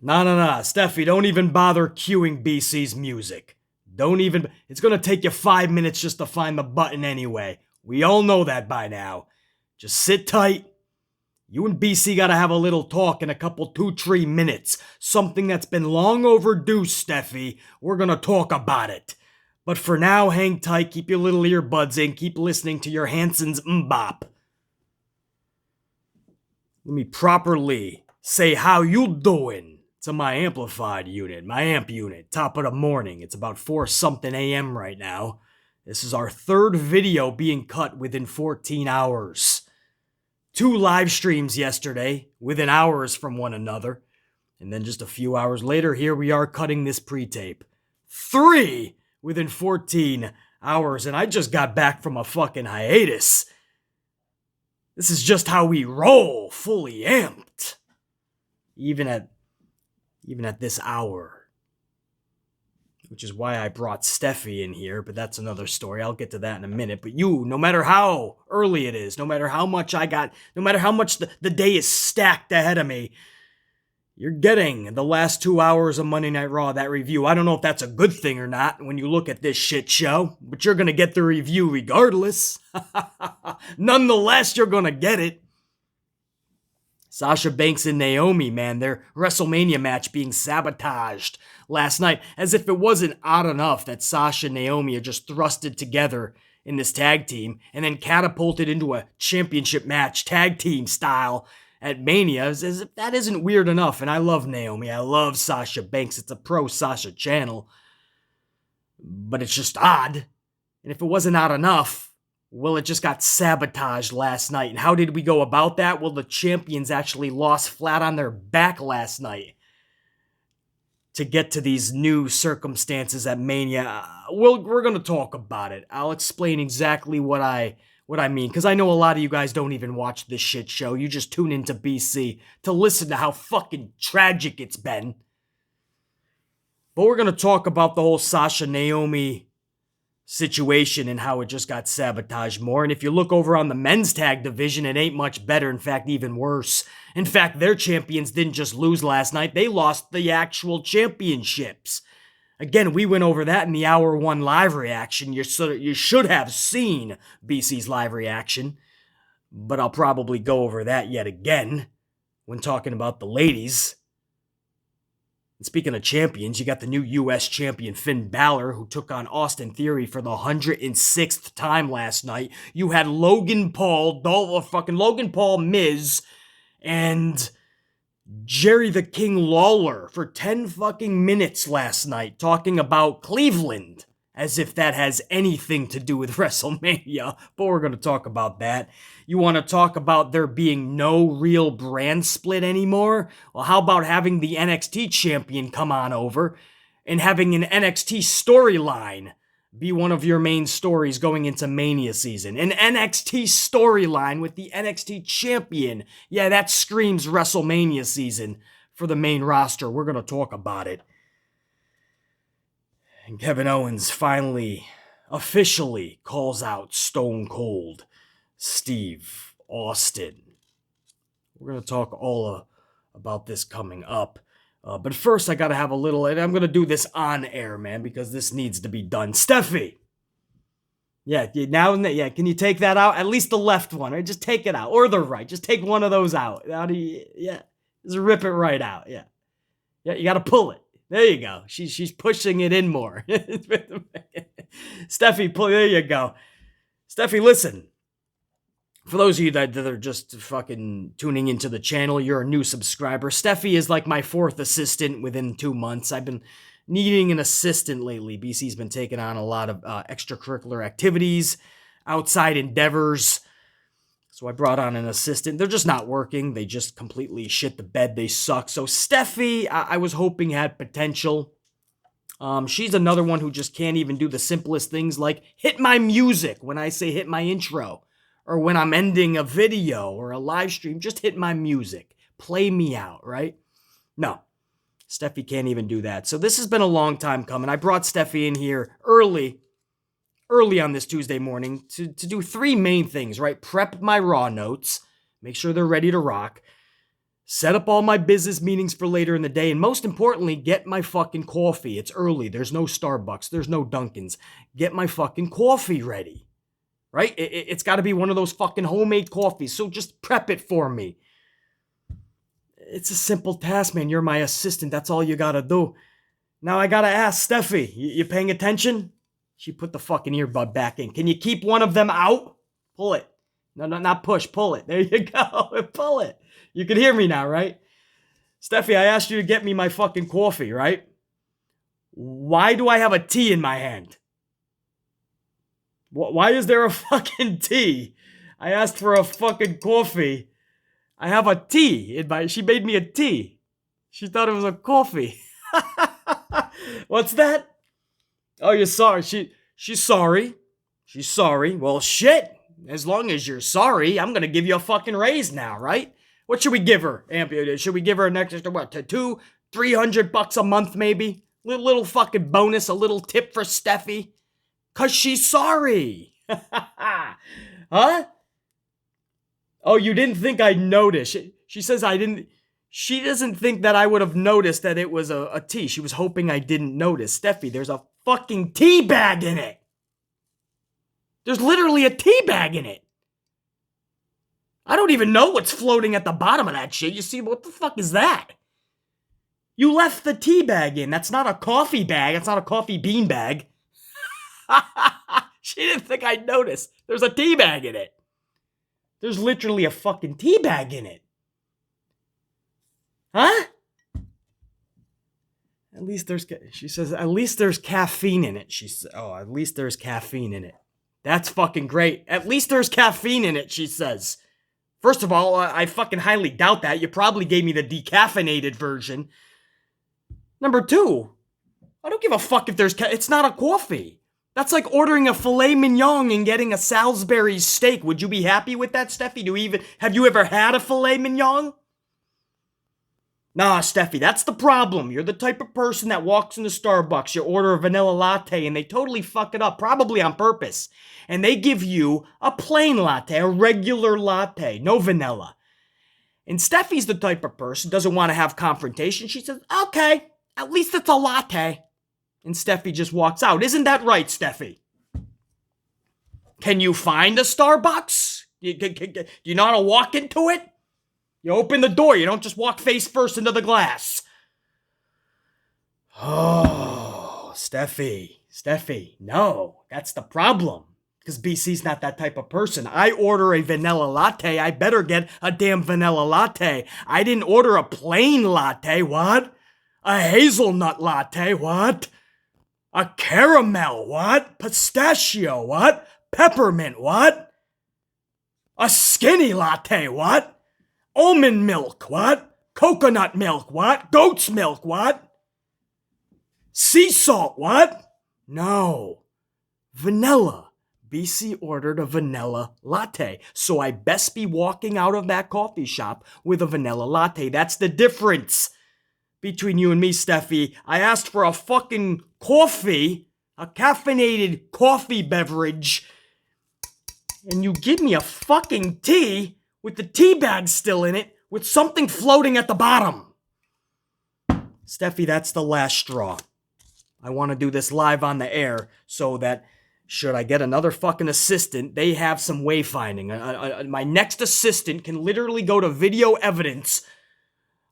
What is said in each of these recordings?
No. Steffi, don't even bother cueing BC's music. Don't even. It's gonna take you 5 minutes just to find the button anyway. We all know that by now. Just sit tight. You and BC gotta have a little talk in a couple 2-3 minutes. Something that's been long overdue, Steffi. We're gonna talk about it. But for now, hang tight, keep your little earbuds in, keep listening to your Hanson's mbop. Let me properly say how you doing to my amplified unit, my amp unit, top of the morning. It's about 4 something a.m. right now. This is our third video being cut within 14 hours. 2 live streams yesterday, within hours from one another. And then just a few hours later, here we are cutting this pre-tape. 3 within 14 hours, and I just got back from a fucking hiatus. This is just how we roll, fully amped. Even at this hour. Which is why I brought Steffi in here, but that's another story. I'll get to that in a minute. But you, no matter how early it is, no matter how much I got, no matter how much the day is stacked ahead of me, you're getting the last 2 hours of Monday Night Raw, that review. I don't know if that's a good thing or not when you look at this shit show, but you're going to get the review regardless. Nonetheless, you're going to get it. Sasha Banks and Naomi, man, their WrestleMania match being sabotaged last night, as if it wasn't odd enough that Sasha and Naomi are just thrusted together in this tag team and then catapulted into a championship match tag team style at Mania, as if that isn't weird enough. And I love Naomi, I love Sasha Banks, it's a pro Sasha channel, but it's just odd. And if it wasn't odd enough, well, it just got sabotaged last night. And how did we go about that? Well, the champions actually lost flat on their back last night to get to these new circumstances at Mania. We're going to talk about it. I'll explain exactly what I mean, because I know a lot of you guys don't even watch this shit show. You just tune into BC to listen to how fucking tragic it's been. But we're going to talk about the whole Sasha Naomi situation and how it just got sabotaged more. And if you look over on the men's tag division, it ain't much better. In fact, even worse. In fact, their champions didn't just lose last night, they lost the actual championships. Again, we went over that in the Hour 1 live reaction. You should have seen BC's live reaction, but I'll probably go over that yet again when talking about the ladies. And speaking of champions, you got the new U.S. champion Finn Balor, who took on Austin Theory for the 106th time last night. You had Logan Paul, Miz, and Jerry the King Lawler for 10 fucking minutes last night talking about Cleveland, as if that has anything to do with WrestleMania, but we're going to talk about that. You want to talk about there being no real brand split anymore? Well, how about having the NXT champion come on over and having an NXT storyline be one of your main stories going into Mania season? An NXT storyline with the NXT champion. Yeah, that screams WrestleMania season for the main roster. We're going to talk about it. And Kevin Owens finally, officially calls out Stone Cold Steve Austin. We're going to talk all about this coming up. But first, I got to have a little, and I'm going to do this on air, man, because this needs to be done. Steffi! Yeah, can you take that out? At least the left one, right? Just take it out. Or the right. Just take one of those out. Just rip it right out. Yeah, you got to pull it. There you go. She's pushing it in more. Steffi, there you go. Steffi, listen. For those of you that are just fucking tuning into the channel, you're a new subscriber. Steffi is like my 4th assistant within 2 months. I've been needing an assistant lately. BC's been taking on a lot of extracurricular activities, outside endeavors. So I brought on an assistant. They're just not working. They just completely shit the bed. They suck. So Steffi, I was hoping had potential. She's another one who just can't even do the simplest things like hit my music when I say hit my intro. Or when I'm ending a video or a live stream, just hit my music. Play me out, right? No. Steffi can't even do that. So this has been a long time coming. I brought Steffi in here early on this Tuesday morning to do 3 main things, right? Prep my Raw notes, make sure they're ready to rock. Set up all my business meetings for later in the day, and most importantly, get my fucking coffee. It's early. There's no Starbucks. There's no Dunkin's. Get my fucking coffee ready. Right? It's got to be one of those fucking homemade coffees, so just prep it for me. It's a simple task, man. You're my assistant. That's all you got to do. Now I got to ask, Steffi, you paying attention? She put the fucking earbud back in. Can you keep one of them out? Pull it. No, not push. Pull it. There you go. Pull it. You can hear me now, right? Steffi, I asked you to get me my fucking coffee, right? Why do I have a tea in my hand? Why is there a fucking tea? I asked for a fucking coffee. I have a tea. She made me a tea. She thought it was a coffee. What's that? Oh, you're sorry. She's sorry. She's sorry. Well, shit. As long as you're sorry, I'm going to give you a fucking raise now, right? What should we give her? Should we give her an extra, what, to $300 a month maybe? Little fucking bonus, a little tip for Steffi? Cause she's sorry. Huh? Oh, you didn't think I'd notice. She says I didn't. She doesn't think that I would have noticed that it was a tea. She was hoping I didn't notice. Steffi, there's a fucking tea bag in it. There's literally a tea bag in it. I don't even know what's floating at the bottom of that shit. You see, what the fuck is that? You left the tea bag in. That's not a coffee bag. It's not a coffee bean bag. She didn't think I'd notice. There's a tea bag in it. There's literally a fucking tea bag in it. Huh? At least there's, she says, at least there's caffeine in it. She says, oh, at least there's caffeine in it. That's fucking great. At least there's caffeine in it, she says. First of all, I fucking highly doubt that. You probably gave me the decaffeinated version. Number two, I don't give a fuck if there's it's not a coffee. That's like ordering a filet mignon and getting a Salisbury steak. Would you be happy with that, Steffi? Have you ever had a filet mignon? Nah, Steffi, that's the problem. You're the type of person that walks into Starbucks, you order a vanilla latte, and they totally fuck it up, probably on purpose. And they give you a plain latte, a regular latte, no vanilla. And Steffi's the type of person, doesn't want to have confrontation. She says, okay, at least it's a latte. And Steffi just walks out. Isn't that right, Steffi? Can you find a Starbucks? Do you know how to walk into it? You open the door. You don't just walk face first into the glass. Oh, Steffi, no, that's the problem. Because BC's not that type of person. I order a vanilla latte. I better get a damn vanilla latte. I didn't order a plain latte. What? A hazelnut latte. What? A caramel. What? Pistachio. What? Peppermint. What? A skinny latte. What? Almond milk, what? Coconut milk, what? Goat's milk, what? Sea salt, what? No. Vanilla. BC ordered a vanilla latte, so I best be walking out of that coffee shop with a vanilla latte. That's the difference between you and me, Steffi. I asked for a fucking coffee, a caffeinated coffee beverage, and you give me a fucking tea with the tea bag still in it, with something floating at the bottom. Steffi, that's the last straw. I want to do this live on the air so that should I get another fucking assistant, they have some wayfinding. My next assistant can literally go to video evidence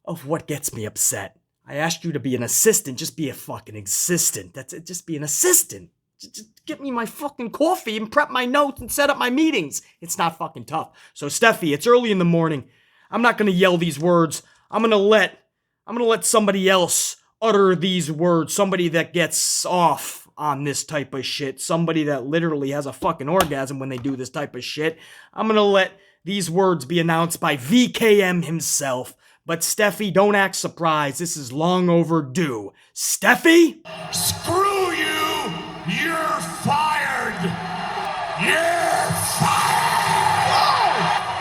of what gets me upset. I asked you to be an assistant, just be a fucking assistant. That's it, just be an assistant. Just get me my fucking coffee and prep my notes and set up my meetings. It's not fucking tough. So Steffi, it's early in the morning. I'm not gonna yell these words. I'm gonna let somebody else utter these words. Somebody that gets off on this type of shit. Somebody that literally has a fucking orgasm when they do this type of shit. I'm gonna let these words be announced by VKM himself. But Steffi, don't act surprised. This is long overdue. Steffi? Screw you! You're fired! You're fired!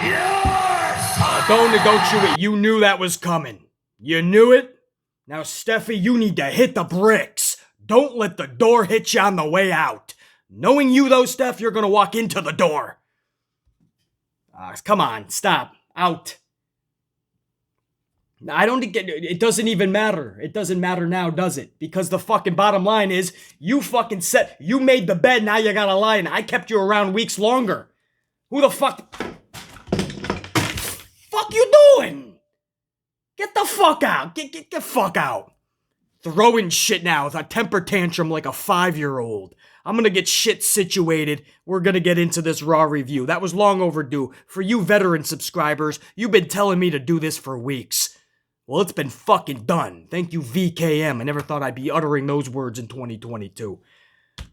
You're fired! Don't you it. You knew that was coming. You knew it? Now, Steffi, you need to hit the bricks. Don't let the door hit you on the way out. Knowing you, though, Steph, you're gonna walk into the door. Come on, stop. Out. I don't get it. Doesn't even matter. It doesn't matter now, does it? Because the fucking bottom line is you made the bed, now you gotta lie, and I kept you around weeks longer. Who the fuck you doing? Get the fuck out. Get the fuck out. Throwing shit now with a temper tantrum like a 5-year-old. I'm gonna get shit situated. We're gonna get into this Raw review. That was long overdue. For you veteran subscribers, you've been telling me to do this for weeks. Well, it's been fucking done. Thank you, VKM. I never thought I'd be uttering those words in 2022. Let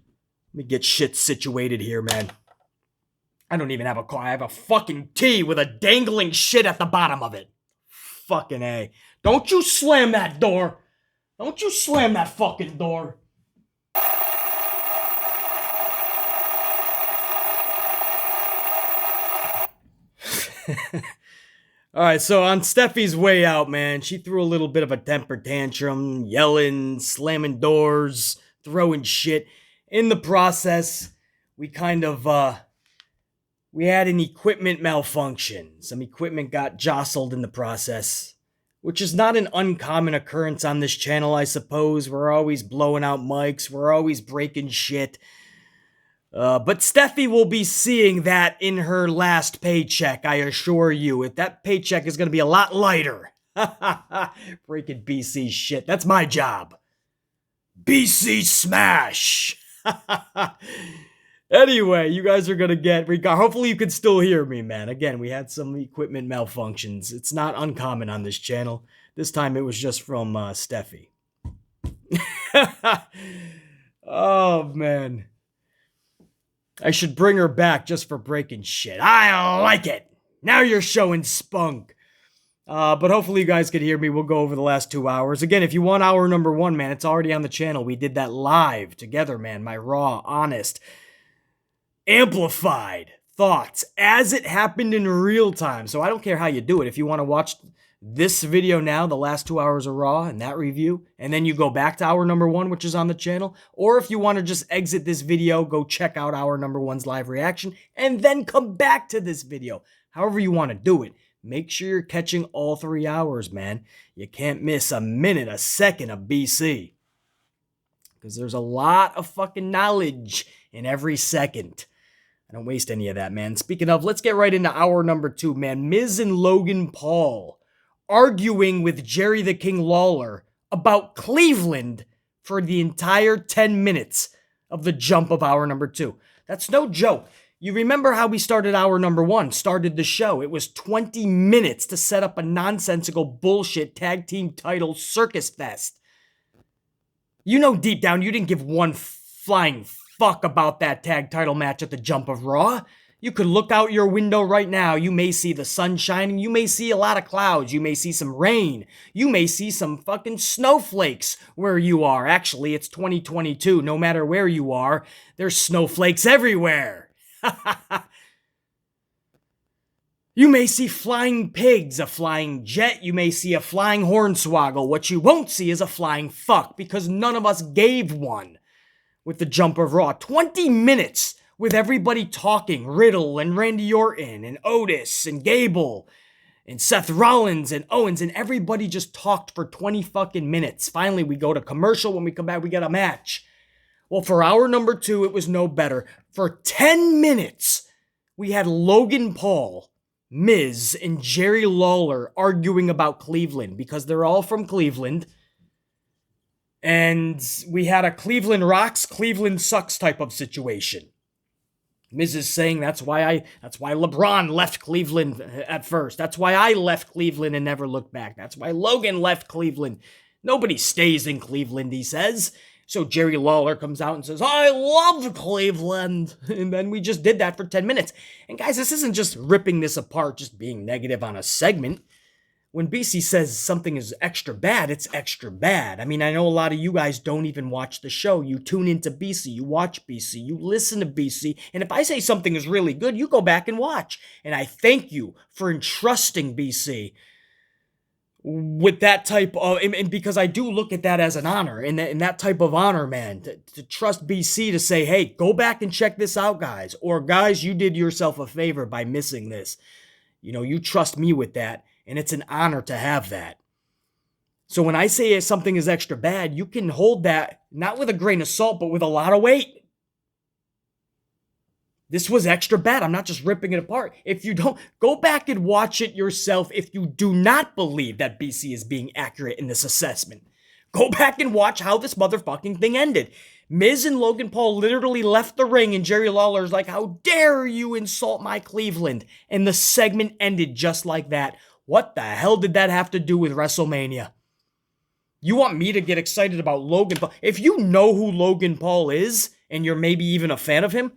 me get shit situated here, man. I don't even have a car. I have a fucking T with a dangling shit at the bottom of it. Fucking A. Don't you slam that door. Don't you slam that fucking door. Alright, so on Steffi's way out, man, she threw a little bit of a temper tantrum, yelling, slamming doors, throwing shit. In the process, we kind of, we had an equipment malfunction. Some equipment got jostled in the process, which is not an uncommon occurrence on this channel, I suppose. We're always blowing out mics, we're always breaking shit. But Steffi will be seeing that in her last paycheck, I assure you. That paycheck is going to be a lot lighter. Breaking BC shit. That's my job. BC smash. Anyway, you guys are going to get... Hopefully you can still hear me, man. Again, we had some equipment malfunctions. It's not uncommon on this channel. This time it was just from Steffi. Oh, man. I should bring her back just for breaking shit. I like it. Now you're showing spunk. But hopefully you guys can hear me. We'll go over the last 2 hours. Again, if you want hour number 1, man, it's already on the channel. We did that live together, man. My raw, honest, amplified thoughts as it happened in real time. So I don't care how you do it. If you want to watch this video now, the last 2 hours of Raw and that review, and then you go back to hour number 1, which is on the channel, or if you want to just exit this video, go check out hour number 1's live reaction, and then come back to this video. However you want to do it. Make sure you're catching all 3 hours, man. You can't miss a minute, a second of BC. Because there's a lot of fucking knowledge in every second. I don't waste any of that, man. Speaking of, let's get right into hour number 2, man. Miz and Logan Paul arguing with Jerry the King Lawler about Cleveland for the entire 10 minutes of the jump of hour number 2. That's no joke. You remember how we started hour number 1, started the show. It was 20 minutes to set up a nonsensical bullshit tag team title circus fest. You know deep down you didn't give one flying fuck about that tag title match at the jump of Raw. You could look out your window right now. You may see the sun shining. You may see a lot of clouds. You may see some rain. You may see some fucking snowflakes where you are. Actually, it's 2022. No matter where you are, there's snowflakes everywhere. You may see flying pigs, a flying jet. You may see a flying hornswoggle. What you won't see is a flying fuck, because none of us gave one with the jump of Raw. 20 minutes with everybody talking, Riddle and Randy Orton and Otis and Gable and Seth Rollins and Owens, and everybody just talked for 20 fucking minutes. Finally, we go to commercial. When we come back, we get a match. Well, for hour number 2, it was no better. For 10 minutes, we had Logan Paul, Miz, and Jerry Lawler arguing about Cleveland because they're all from Cleveland. And we had a Cleveland rocks, Cleveland sucks type of situation. Miz is saying that's why LeBron left Cleveland at first. That's why I left Cleveland and never looked back. That's why Logan left Cleveland. Nobody stays in Cleveland, he says. So Jerry Lawler comes out and says, I love Cleveland. And then we just did that for 10 minutes. And guys, this isn't just ripping this apart, just being negative on a segment. When BC says something is extra bad, it's extra bad. I mean, I know a lot of you guys don't even watch the show. You tune into BC, you watch BC, you listen to BC, and if I say something is really good, you go back and watch. And I thank you for entrusting BC with that type of, and because I do look at that as an honor, and that type of honor, man, to trust BC to say, hey, go back and check this out, guys. Or guys, you did yourself a favor by missing this. You know, you trust me with that. And it's an honor to have that. So when I say something is extra bad, you can hold that not with a grain of salt, but with a lot of weight. This was extra bad. I'm not just ripping it apart. If you don't, go back and watch it yourself if you do not believe that BC is being accurate in this assessment. Go back and watch how this motherfucking thing ended. Miz and Logan Paul literally left the ring and Jerry Lawler's like, how dare you insult my Cleveland? And the segment ended just like that. What the hell did that have to do with WrestleMania? You want me to get excited about Logan Paul? If you know who Logan Paul is and you're maybe even a fan of him,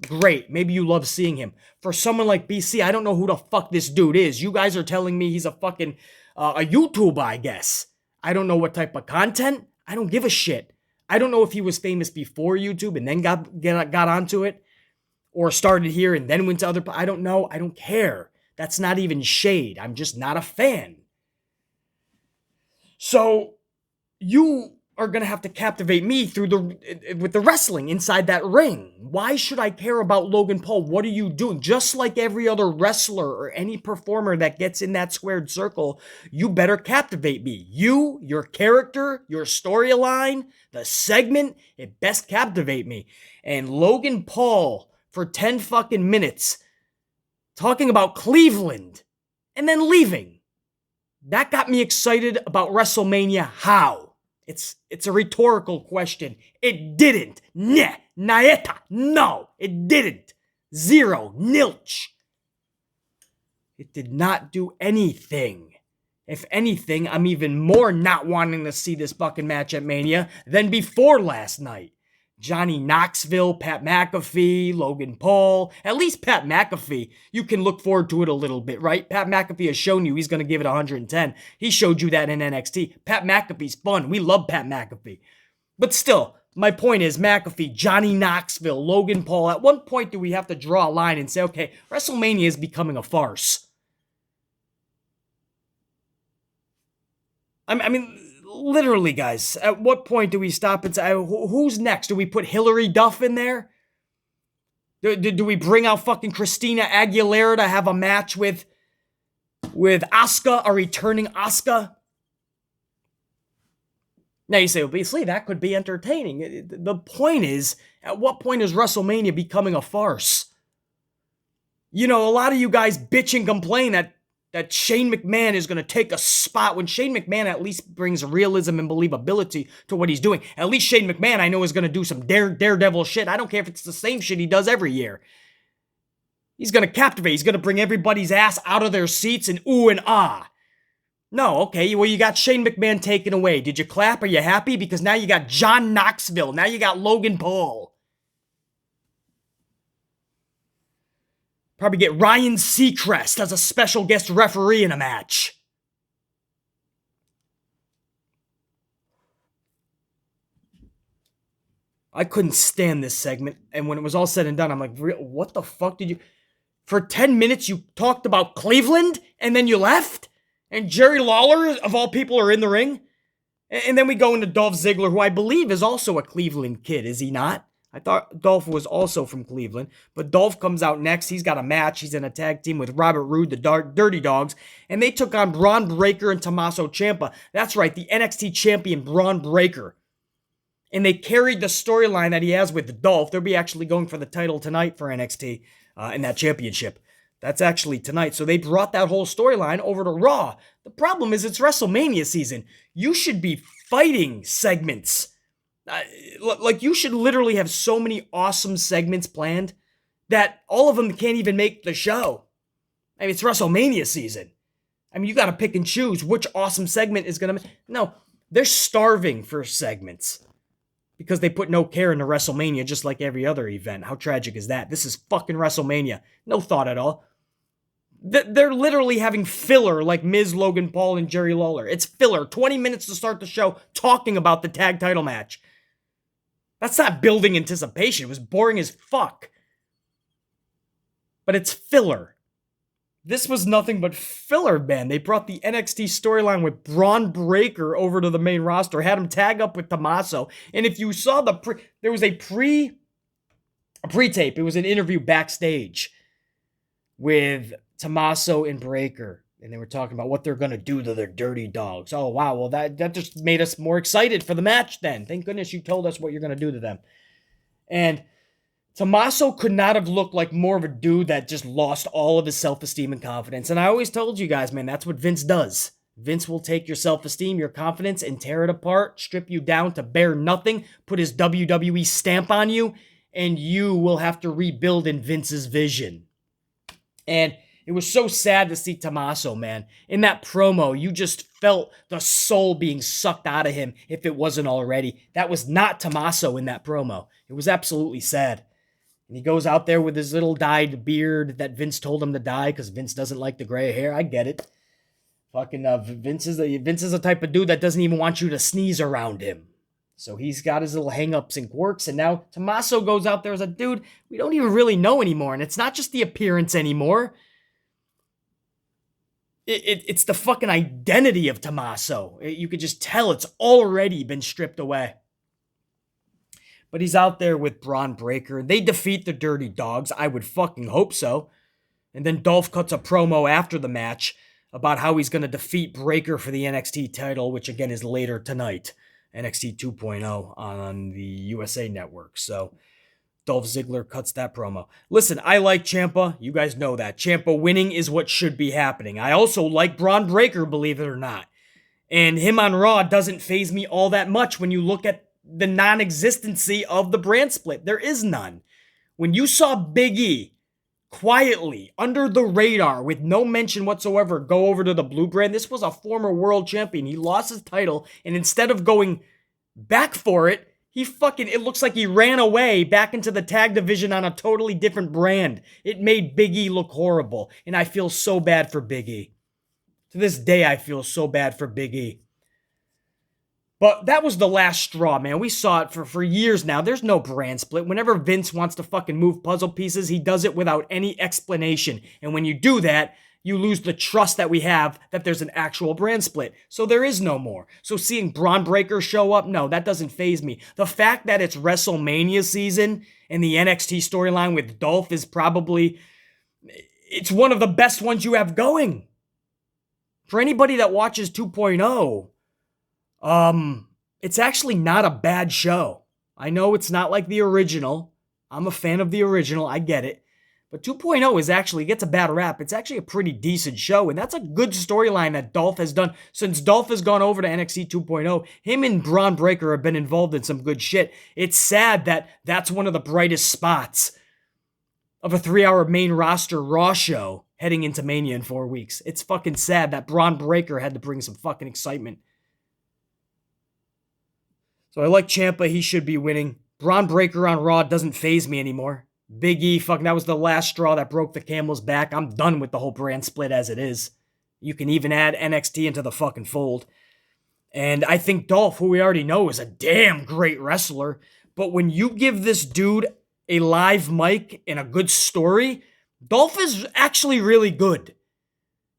great. Maybe you love seeing him. For someone like BC, I don't know who the fuck this dude is. You guys are telling me he's a fucking a YouTuber, I guess. I don't know what type of content. I don't give a shit. I don't know if he was famous before YouTube and then got onto it, or started here and then went to other. I don't know. I don't care. That's not even shade. I'm just not a fan. So you are going to have to captivate me with the wrestling inside that ring. Why should I care about Logan Paul? What are you doing? Just like every other wrestler or any performer that gets in that squared circle, you better captivate me. You, your character, your storyline, the segment, it best captivate me. And Logan Paul for 10 fucking minutes talking about Cleveland and then leaving. That got me excited about WrestleMania. How? It's a rhetorical question. It didn't. Nah, naeta. No, it didn't. Zero. Nilch. It did not do anything. If anything, I'm even more not wanting to see this fucking match at Mania than before last night. Johnny Knoxville, Pat McAfee, Logan Paul. At least Pat McAfee, you can look forward to it a little bit, right? Pat McAfee has shown you he's going to give it 110. He showed you that in NXT. Pat McAfee's fun. We love Pat McAfee. But still, my point is McAfee, Johnny Knoxville, Logan Paul. At one point do we have to draw a line and say, okay, WrestleMania is becoming a farce? I mean, literally, guys, at what point do we stop and say, who's next? Do we put Hillary Duff in there? Do we bring out fucking Christina Aguilera to have a match with Asuka, a returning Asuka? Now you say, obviously, that could be entertaining. The point is, at what point is WrestleMania becoming a farce? You know, a lot of you guys bitch and complain that Shane McMahon is going to take a spot when Shane McMahon at least brings realism and believability to what he's doing. At least Shane McMahon, I know, is going to do some daredevil shit. I don't care if it's the same shit he does every year. He's going to captivate. He's going to bring everybody's ass out of their seats and ooh and ah. No, okay, well, you got Shane McMahon taken away. Did you clap? Are you happy? Because now you got John Knoxville. Now you got Logan Paul. Probably get Ryan Seacrest as a special guest referee in a match. I couldn't stand this segment. And when it was all said and done, I'm like, what the fuck did you... For 10 minutes, you talked about Cleveland, and then you left? And Jerry Lawler, of all people, are in the ring? And then we go into Dolph Ziggler, who I believe is also a Cleveland kid, is he not? I thought Dolph was also from Cleveland, but Dolph comes out next. He's got a match. He's in a tag team with Robert Roode, the Dirty Dogs, and they took on Bron Breakker and Tommaso Ciampa. That's right, the NXT champion Bron Breakker. And they carried the storyline that he has with Dolph. They'll be actually going for the title tonight for NXT in that championship. That's actually tonight. So they brought that whole storyline over to Raw. The problem is it's WrestleMania season. You should be fighting segments. Like, you should literally have so many awesome segments planned that all of them can't even make the show. I mean, it's WrestleMania season. I mean, you got to pick and choose which awesome segment is going to... No, they're starving for segments because they put no care into WrestleMania just like every other event. How tragic is that? This is fucking WrestleMania. No thought at all. They're literally having filler like Miz, Logan Paul, and Jerry Lawler. It's filler. 20 minutes to start the show talking about the tag title match. That's not building anticipation. It was boring as fuck. But it's filler. This was nothing but filler, man. They brought the NXT storyline with Bron Breakker over to the main roster, had him tag up with Tommaso. And if you saw there was a pre-tape. It was an interview backstage with Tommaso and Breakker. And they were talking about what they're going to do to their dirty dogs. Oh, wow. Well, that just made us more excited for the match then. Thank goodness you told us what you're going to do to them. And Tommaso could not have looked like more of a dude that just lost all of his self-esteem and confidence. And I always told you guys, man, that's what Vince does. Vince will take your self-esteem, your confidence, and tear it apart, strip you down to bare nothing, put his WWE stamp on you, and you will have to rebuild in Vince's vision. And it was so sad to see Tommaso, man. In that promo, you just felt the soul being sucked out of him if it wasn't already. That was not Tommaso in that promo. It was absolutely sad. And he goes out there with his little dyed beard that Vince told him to dye because Vince doesn't like the gray hair. I get it. Fucking Vince is the type of dude that doesn't even want you to sneeze around him. So he's got his little hang-ups and quirks, and now Tommaso goes out there as a dude we don't even really know anymore. And it's not just the appearance anymore. It's the fucking identity of Tommaso. You could just tell it's already been stripped away. But he's out there with Bron Breakker. They defeat the Dirty Dogs. I would fucking hope so. And then Dolph cuts a promo after the match about how he's going to defeat Breakker for the NXT title, which again is later tonight. NXT 2.0 on the USA Network. So Dolph Ziggler cuts that promo. Listen, I like Ciampa. You guys know that. Ciampa winning is what should be happening. I also like Bron Breakker, believe it or not. And him on Raw doesn't faze me all that much when you look at the non-existency of the brand split. There is none. When you saw Big E quietly, under the radar, with no mention whatsoever, go over to the Blue brand, this was a former world champion. He lost his title, and instead of going back for it, it looks like he ran away back into the tag division on a totally different brand. It made Big E look horrible, and I feel so bad for Big E. To this day, I feel so bad for Big E. But that was the last straw, man. We saw it for years now. There's no brand split. Whenever Vince wants to fucking move puzzle pieces, he does it without any explanation. And when you do that, you lose the trust that we have that there's an actual brand split. So there is no more. So seeing Bron Breakker show up, no, that doesn't faze me. The fact that it's WrestleMania season and the NXT storyline with Dolph is it's one of the best ones you have going. For anybody that watches 2.0, it's actually not a bad show. I know it's not like the original. I'm a fan of the original. I get it. But 2.0 gets a bad rap. It's actually a pretty decent show, and that's a good storyline that Dolph has done. Since Dolph has gone over to NXT 2.0, him and Bron Breakker have been involved in some good shit. It's sad that that's one of the brightest spots of a 3-hour main roster Raw show heading into Mania in 4 weeks. It's fucking sad that Bron Breakker had to bring some fucking excitement. So I like Ciampa. He should be winning. Bron Breakker on Raw doesn't faze me anymore. Big E, that was the last straw that broke the camel's back. I'm done with the whole brand split as it is. You can even add NXT into the fucking fold. And I think Dolph, who we already know is a damn great wrestler, but when you give this dude a live mic and a good story, Dolph is actually really good.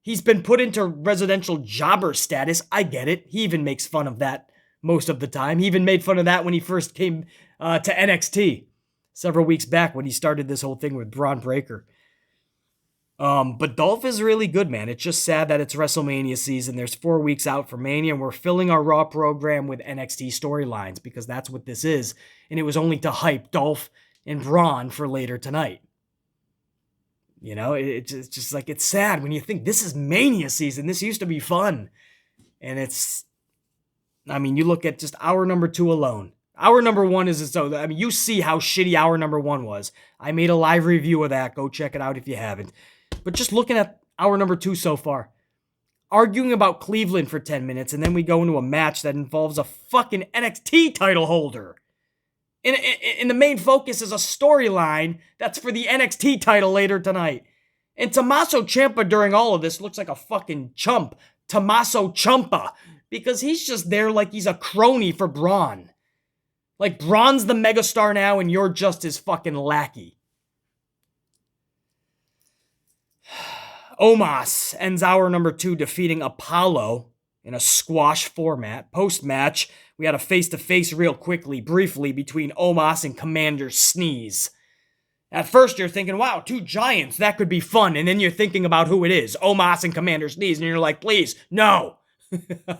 He's been put into residential jobber status. I get it. He even makes fun of that most of the time. He even made fun of that when he first came to NXT. Several weeks back when he started this whole thing with Bron Breakker. But Dolph is really good, man. It's just sad that it's WrestleMania season. There's 4 weeks out for Mania, and we're filling our Raw program with NXT storylines because that's what this is. And it was only to hype Dolph and Bron for later tonight. You know, it's just like, it's sad when you think this is Mania season. This used to be fun. And you look at just hour number 2 alone. Hour number 1 you see how shitty hour number 1 was. I made a live review of that. Go check it out if you haven't. But just looking at hour number 2 so far, arguing about Cleveland for 10 minutes, and then we go into a match that involves a fucking NXT title holder. And the main focus is a storyline that's for the NXT title later tonight. And Tommaso Ciampa during all of this looks like a fucking chump. Tommaso Ciampa. Because he's just there like he's a crony for Bron. Like, Bron's the megastar now, and you're just his fucking lackey. Omos ends hour number 2 defeating Apollo in a squash format. Post-match, we had a face-to-face briefly, between Omos and Commander Sneeze. At first, you're thinking, wow, two giants, that could be fun. And then you're thinking about who it is, Omos and Commander Sneeze. And you're like, please, no.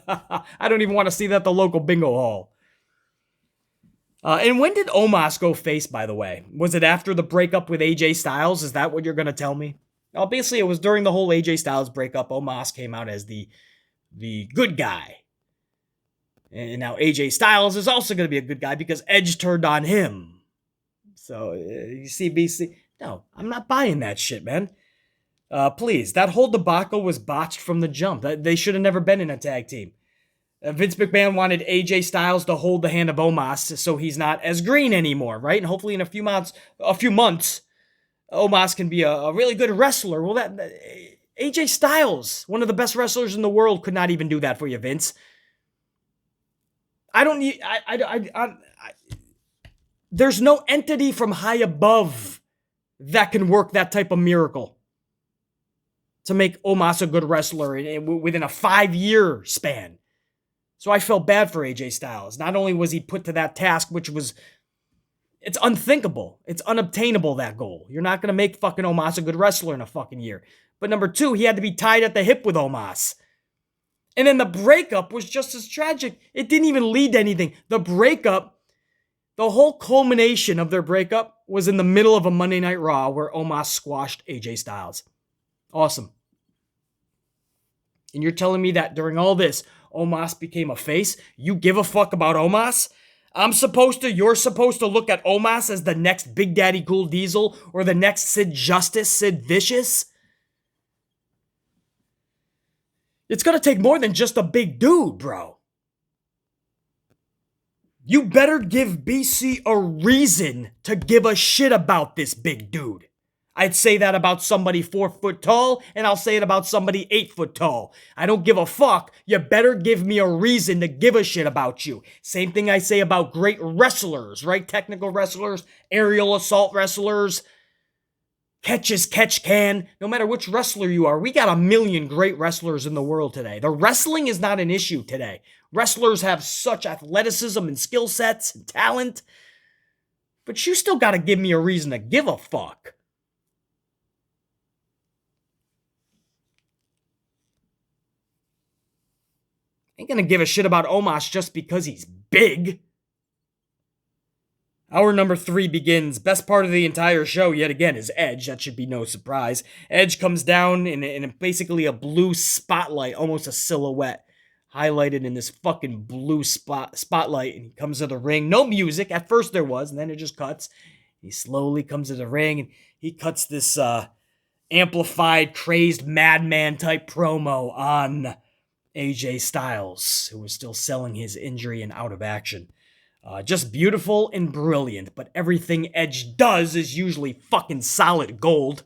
I don't even want to see that at the local bingo hall. And when did Omos go face, by the way? Was it after the breakup with AJ Styles? Is that what you're going to tell me? Obviously, it was during the whole AJ Styles breakup. Omos came out as the good guy. And now AJ Styles is also going to be a good guy because Edge turned on him. So, you see, BC? No, I'm not buying that shit, man. Please, that whole debacle was botched from the jump. They should have never been in a tag team. Vince McMahon wanted AJ Styles to hold the hand of Omos so he's not as green anymore, right? And hopefully in a few months, Omos can be a really good wrestler. Well, that AJ Styles, one of the best wrestlers in the world, could not even do that for you, Vince. There's no entity from high above that can work that type of miracle to make Omos a good wrestler within a 5-year span. So I felt bad for AJ Styles. Not only was he put to that task, it's unthinkable. It's unobtainable, that goal. You're not going to make fucking Omos a good wrestler in a fucking year. But number 2, he had to be tied at the hip with Omos. And then the breakup was just as tragic. It didn't even lead to anything. The whole culmination of their breakup was in the middle of a Monday Night Raw where Omos squashed AJ Styles. Awesome. And you're telling me that during all this, Omos became a face? You give a fuck about Omos? You're supposed to look at Omos as the next Big Daddy Cool Diesel or the next Sid Justice, Sid Vicious? It's gonna take more than just a big dude, bro. You better give BC a reason to give a shit about this big dude. I'd say that about somebody 4 foot tall, and I'll say it about somebody 8 foot tall. I don't give a fuck. You better give me a reason to give a shit about you. Same thing I say about great wrestlers, right? Technical wrestlers, aerial assault wrestlers, catch as catch can. No matter which wrestler you are, we got a million great wrestlers in the world today. The wrestling is not an issue today. Wrestlers have such athleticism and skill sets and talent, but you still got to give me a reason to give a fuck. Ain't gonna give a shit about Omos just because he's big. Hour number 3 begins. Best part of the entire show, yet again, is Edge. That should be no surprise. Edge comes down in basically a blue spotlight, almost a silhouette, highlighted in this fucking blue spotlight, and he comes to the ring. No music. At first there was, and then it just cuts. He slowly comes to the ring, and he cuts this amplified, crazed madman type promo on AJ Styles, who was still selling his injury and out of action. Just beautiful and brilliant, but everything Edge does is usually fucking solid gold.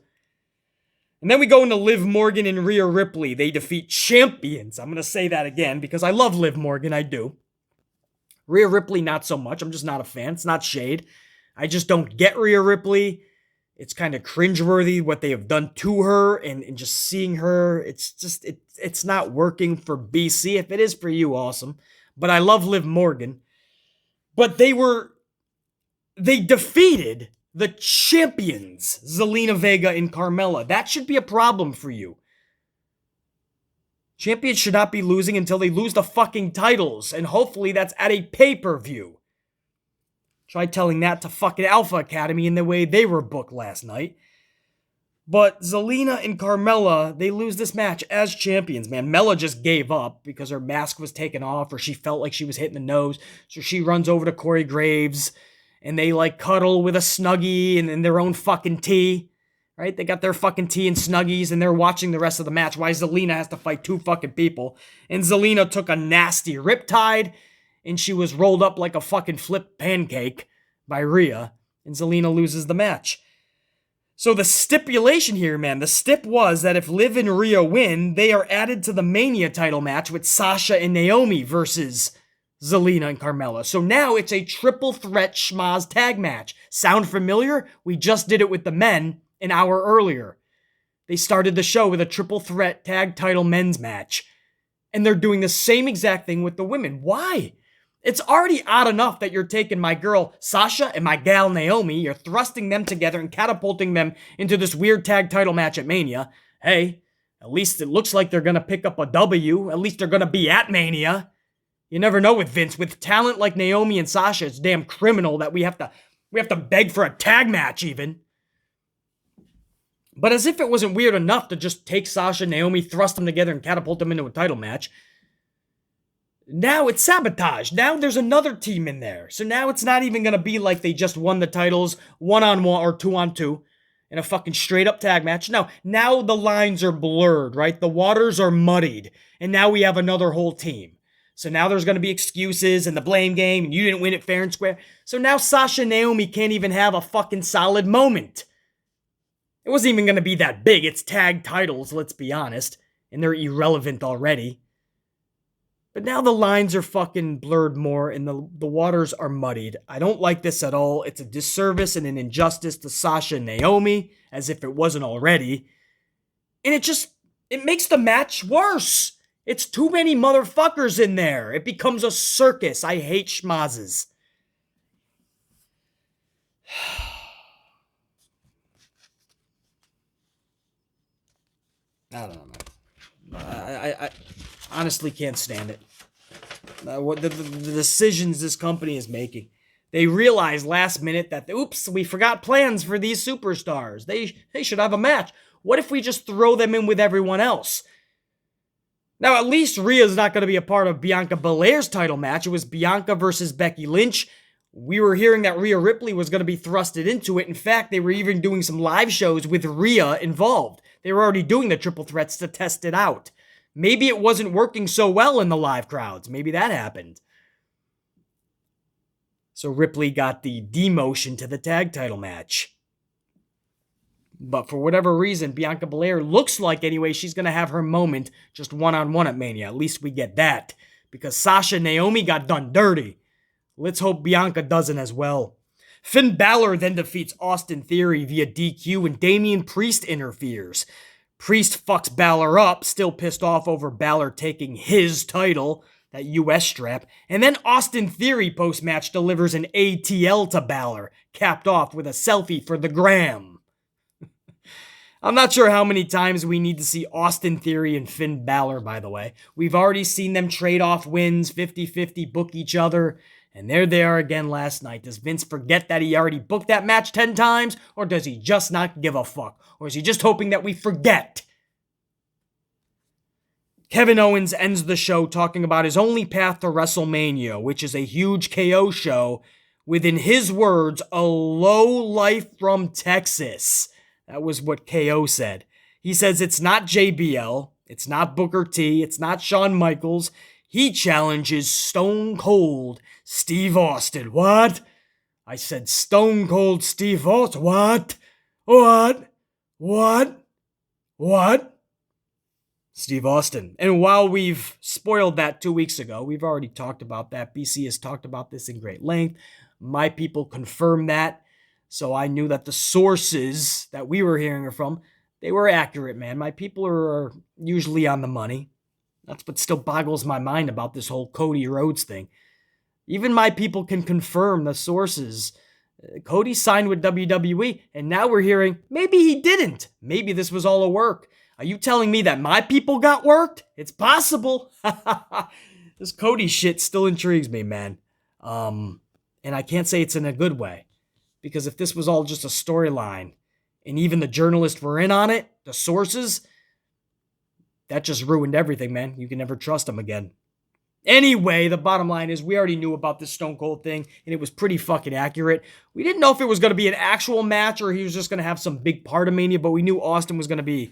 And then we go into Liv Morgan and Rhea Ripley. They defeat champions. I'm going to say that again because I love Liv Morgan, I do. Rhea Ripley, not so much. I'm just not a fan. It's not shade. I just don't get Rhea Ripley. It's kind of cringeworthy what they have done to her, and just seeing her, it's not working for BC. If it is for you, awesome. But I love Liv Morgan. But they defeated the champions, Zelina Vega and Carmella. That should be a problem for you. Champions should not be losing until they lose the fucking titles, and hopefully that's at a pay-per-view. Try telling that to fucking Alpha Academy in the way they were booked last night. But Zelina and Carmella, they lose this match as champions, man. Mella just gave up because her mask was taken off or she felt like she was hitting the nose. So she runs over to Corey Graves and they like cuddle with a Snuggie and their own fucking tea. Right? They got their fucking tea and Snuggies and they're watching the rest of the match. Why Zelina has to fight 2 fucking people. And Zelina took a nasty riptide and she was rolled up like a fucking flipped pancake by Rhea, and Zelina loses the match. So the stipulation here, man, the stip was that if Liv and Rhea win, they are added to the Mania title match with Sasha and Naomi versus Zelina and Carmella. So now it's a triple threat schmaz tag match. Sound familiar? We just did it with the men an hour earlier. They started the show with a triple threat tag title men's match. And they're doing the same exact thing with the women. Why? It's already odd enough that you're taking my girl Sasha and my gal Naomi, you're thrusting them together and catapulting them into this weird tag title match at Mania. Hey, at least it looks like they're going to pick up a W. At least they're going to be at Mania. You never know with Vince. With talent like Naomi and Sasha, it's damn criminal that we have to beg for a tag match even. But as if it wasn't weird enough to just take Sasha and Naomi, thrust them together, and catapult them into a title match, now it's sabotage. Now there's another team in there. So now it's not even going to be like they just won the titles 1-on-1 or 2-on-2 in a fucking straight up tag match. No, now the lines are blurred, right? The waters are muddied. And now we have another whole team. So now there's going to be excuses and the blame game, and you didn't win it fair and square. So now Sasha and Naomi can't even have a fucking solid moment. It wasn't even going to be that big. It's tag titles, let's be honest. And they're irrelevant already. But now the lines are fucking blurred more and the waters are muddied. I don't like this at all. It's a disservice and an injustice to Sasha and Naomi, as if it wasn't already. And it makes the match worse. It's too many motherfuckers in there. It becomes a circus. I hate schmazes. I don't know, man. I honestly can't stand it. What the decisions this company is making. They realized last minute that, oops, we forgot plans for these superstars. They should have a match. What if we just throw them in with everyone else? Now, at least Rhea's not going to be a part of Bianca Belair's title match. It was Bianca versus Becky Lynch. We were hearing that Rhea Ripley was going to be thrusted into it. In fact, they were even doing some live shows with Rhea involved. They were already doing the triple threats to test it out. Maybe it wasn't working so well in the live crowds. Maybe that happened. So Ripley got the demotion to the tag title match. But for whatever reason, Bianca Belair looks like anyway she's going to have her moment just one-on-one at Mania. At least we get that. Because Sasha and Naomi got done dirty. Let's hope Bianca doesn't as well. Finn Balor then defeats Austin Theory via DQ and Damian Priest interferes. Priest fucks Balor up, still pissed off over Balor taking his title, that US strap. And then Austin Theory post-match delivers an ATL to Balor, capped off with a selfie for the gram. I'm not sure how many times we need to see Austin Theory and Finn Balor, by the way. We've already seen them trade off wins, 50-50, book each other. And there they are again last night. Does Vince forget that he already booked that match 10 times? Or does he just not give a fuck? Or is he just hoping that we forget? Kevin Owens ends the show talking about his only path to WrestleMania, which is a huge KO show with, in his words, a low life from Texas. That was what KO said. He says it's not JBL, it's not Booker T, it's not Shawn Michaels. He challenges Stone Cold Steve Austin. What? I said Stone Cold Steve Austin. What? What? Steve Austin. And while we've spoiled that 2 weeks ago, we've already talked about that. BC has talked about this in great length. My people confirmed that. So I knew that the sources that we were hearing from, they were accurate, man. My people are usually on the money. That's what still boggles my mind about this whole Cody Rhodes thing. Even my people can confirm the sources. Cody signed with WWE, and now we're hearing maybe he didn't. Maybe this was all a work. Are you telling me that my people got worked? It's possible. This Cody shit still intrigues me, man. And I can't say it's in a good way. Because if this was all just a storyline, and even the journalists were in on it, the sources, that just ruined everything, man. You can never trust them again. Anyway, the bottom line is we already knew about this Stone Cold thing, and it was pretty fucking accurate. We didn't know if it was going to be an actual match or he was just going to have some big part of Mania, but we knew Austin was going to be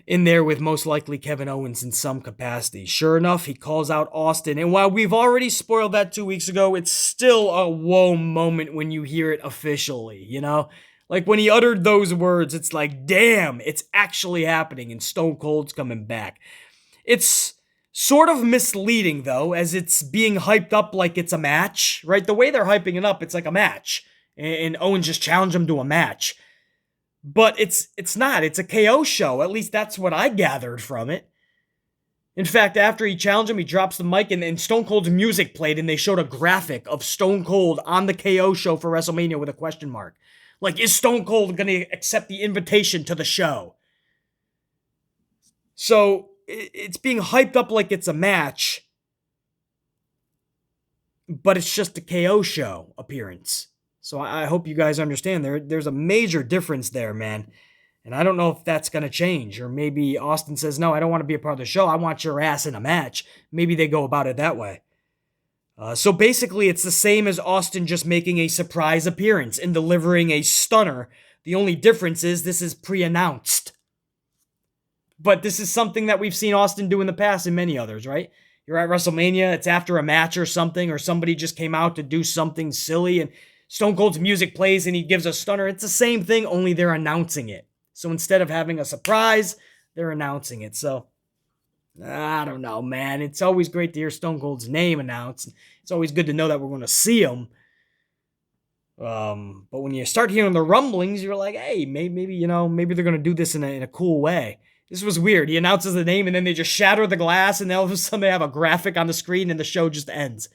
in there with most likely Kevin Owens in some capacity. Sure enough, he calls out Austin, and while we've already spoiled that 2 weeks ago, it's still a whoa moment when you hear it officially, you know? Like, when he uttered those words, it's like, damn, it's actually happening, and Stone Cold's coming back. It's sort of misleading, though, as it's being hyped up like it's a match, right? The way they're hyping it up, it's like a match, and Owens just challenged him to a match. But it's not. It's a KO show. At least that's what I gathered from it. In fact, after he challenged him, he drops the mic and Stone Cold's music played and they showed a graphic of Stone Cold on the KO show for WrestleMania with a question mark. Like, is Stone Cold going to accept the invitation to the show? So, it's being hyped up like it's a match, but it's just a KO show appearance. So I hope you guys understand there's a major difference there, man. And I don't know if that's going to change. Or maybe Austin says, no, I don't want to be a part of the show. I want your ass in a match. Maybe they go about it that way. So basically, it's the same as Austin just making a surprise appearance and delivering a stunner. The only difference is this is pre-announced. But this is something that we've seen Austin do in the past and many others, right? You're at WrestleMania, it's after a match or something, or somebody just came out to do something silly, and Stone Cold's music plays and he gives a stunner. It's the same thing, only they're announcing it. So instead of having a surprise, they're announcing it. So, I don't know, man. It's always great to hear Stone Cold's name announced. It's always good to know that we're going to see him. But when you start hearing the rumblings, you're like, hey, maybe they're going to do this in a cool way. This was weird. He announces the name and then they just shatter the glass and then all of a sudden they have a graphic on the screen and the show just ends.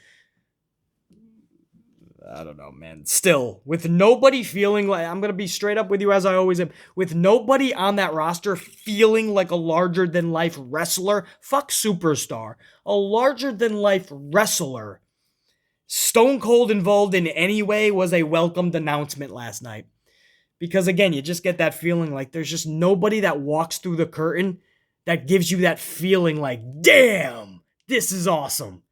I don't know, man. Still, with nobody feeling like, I'm going to be straight up with you as I always am, with nobody on that roster feeling like a larger-than-life wrestler, fuck superstar, a larger-than-life wrestler, Stone Cold involved in any way was a welcomed announcement last night. Because again, you just get that feeling like there's just nobody that walks through the curtain that gives you that feeling like, damn, this is awesome.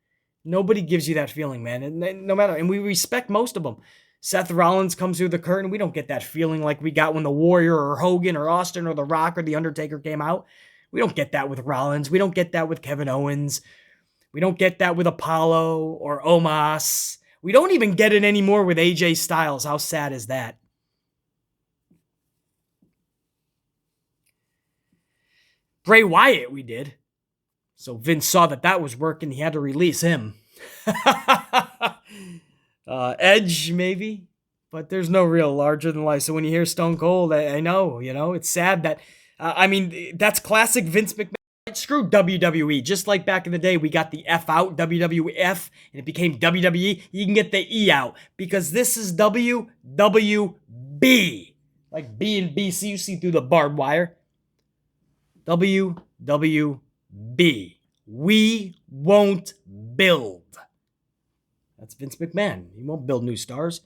Nobody gives you that feeling, man. And no matter, and we respect most of them. Seth Rollins comes through the curtain. We don't get that feeling like we got when The Warrior or Hogan or Austin or The Rock or The Undertaker came out. We don't get that with Rollins. We don't get that with Kevin Owens. We don't get that with Apollo or Omos. We don't even get it anymore with AJ Styles. How sad is that? Bray Wyatt, we did. So Vince saw that was working. He had to release him. Edge, maybe. But there's no real larger than life. So when you hear Stone Cold, I know, it's sad that, that's classic Vince McMahon. Screw WWE. Just like back in the day, we got the F out, WWF, and it became WWE. You can get the E out because this is WWB. Like B and BC, you see through the barbed wire. WWB. We won't build. That's Vince McMahon. He won't build new stars.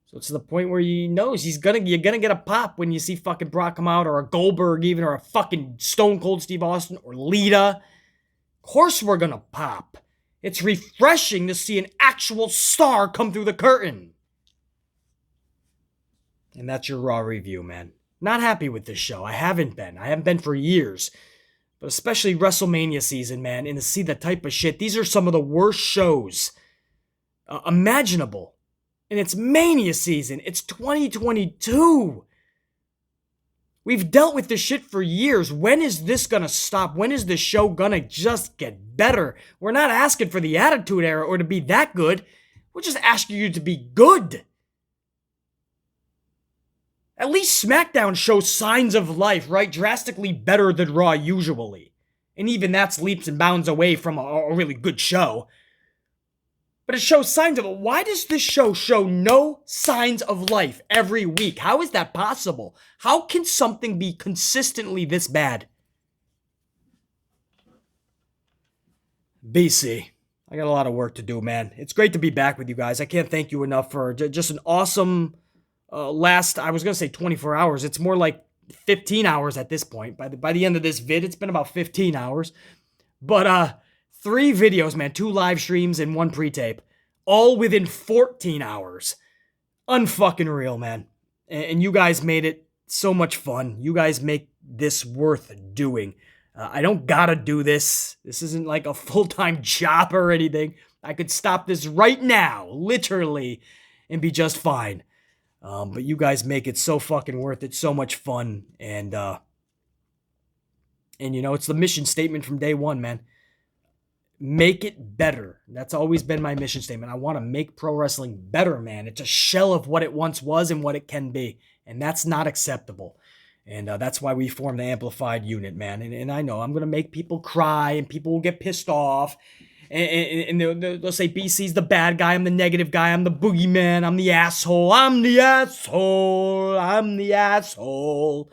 So it's to the point where he knows you're gonna get a pop when you see fucking Brock come out, or a Goldberg even, or a fucking Stone Cold Steve Austin, or Lita. Of course we're gonna pop. It's refreshing to see an actual star come through the curtain. And that's your Raw review, man. Not happy with this show. I haven't been for years. But especially WrestleMania season, man, and to see the type of shit. These are some of the worst shows imaginable. And it's Mania season. It's 2022. We've dealt with this shit for years. When is this gonna stop? When is this show gonna just get better? We're not asking for the Attitude Era or to be that good. We're just asking you to be good. At least SmackDown shows signs of life, right? Drastically better than Raw usually. And even that's leaps and bounds away from a really good show. But it shows signs of it. Why does this show no signs of life every week? How is that possible? How can something be consistently this bad? BC, I got a lot of work to do, man. It's great to be back with you guys. I can't thank you enough for just an awesome last, I was going to say 24 hours. It's more like 15 hours at this point. By the end of this vid, it's been about 15 hours. But 3 videos, man, 2 live streams and 1 pre-tape, all within 14 hours. Unfucking real, man. And you guys made it so much fun. You guys make this worth doing. I don't gotta do this. This isn't like a full-time job or anything. I could stop this right now, literally, and be just fine. But you guys make it so fucking worth it. So much fun. And it's the mission statement from day one, man. Make it better. That's always been my mission statement. I want to make pro wrestling better, man. It's a shell of what it once was and what it can be. And that's not acceptable. And that's why we formed the amplified unit, man. And I know I'm going to make people cry and people will get pissed off. And they'll say BC's the bad guy, I'm the negative guy, I'm the boogeyman, I'm the asshole, I'm the asshole, I'm the asshole.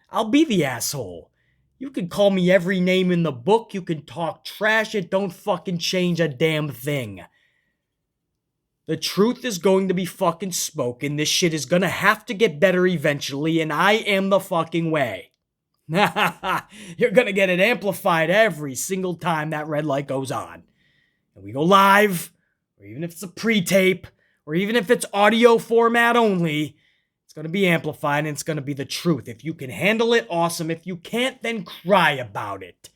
I'll be the asshole. You can call me every name in the book, you can talk trash, it don't fucking change a damn thing. The truth is going to be fucking spoken, this shit is gonna have to get better eventually, and I am the fucking way. You're gonna get it amplified every single time that red light goes on. And we go live, or even if it's a pre-tape, or even if it's audio format only, it's going to be amplified and it's going to be the truth. If you can handle it, awesome. If you can't, then cry about it.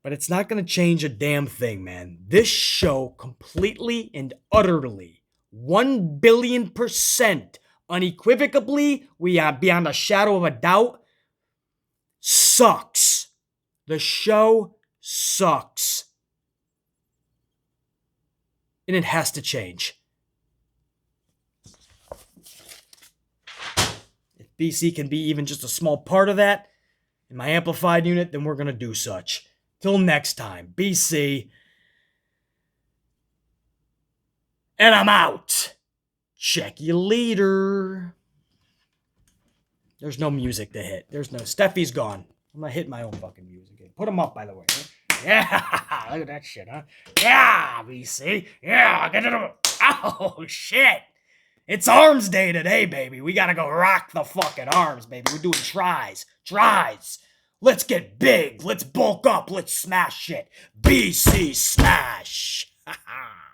But it's not going to change a damn thing, man. This show completely and utterly, 1,000,000,000%, unequivocally, we are beyond a shadow of a doubt, sucks. The show sucks. And it has to change. If BC can be even just a small part of that in my amplified unit, then we're going to do such. Till next time, BC. And I'm out. Check you later. There's no music to hit. There's no. Steffi's gone. I'm going to hit my own fucking music. Put them up, by the way. Yeah, look at that shit, huh? Yeah, BC. Yeah, get it up. Oh, shit. It's arms day today, baby. We gotta go rock the fucking arms, baby. We're doing tries. Let's get big. Let's bulk up. Let's smash shit. BC smash. Ha ha.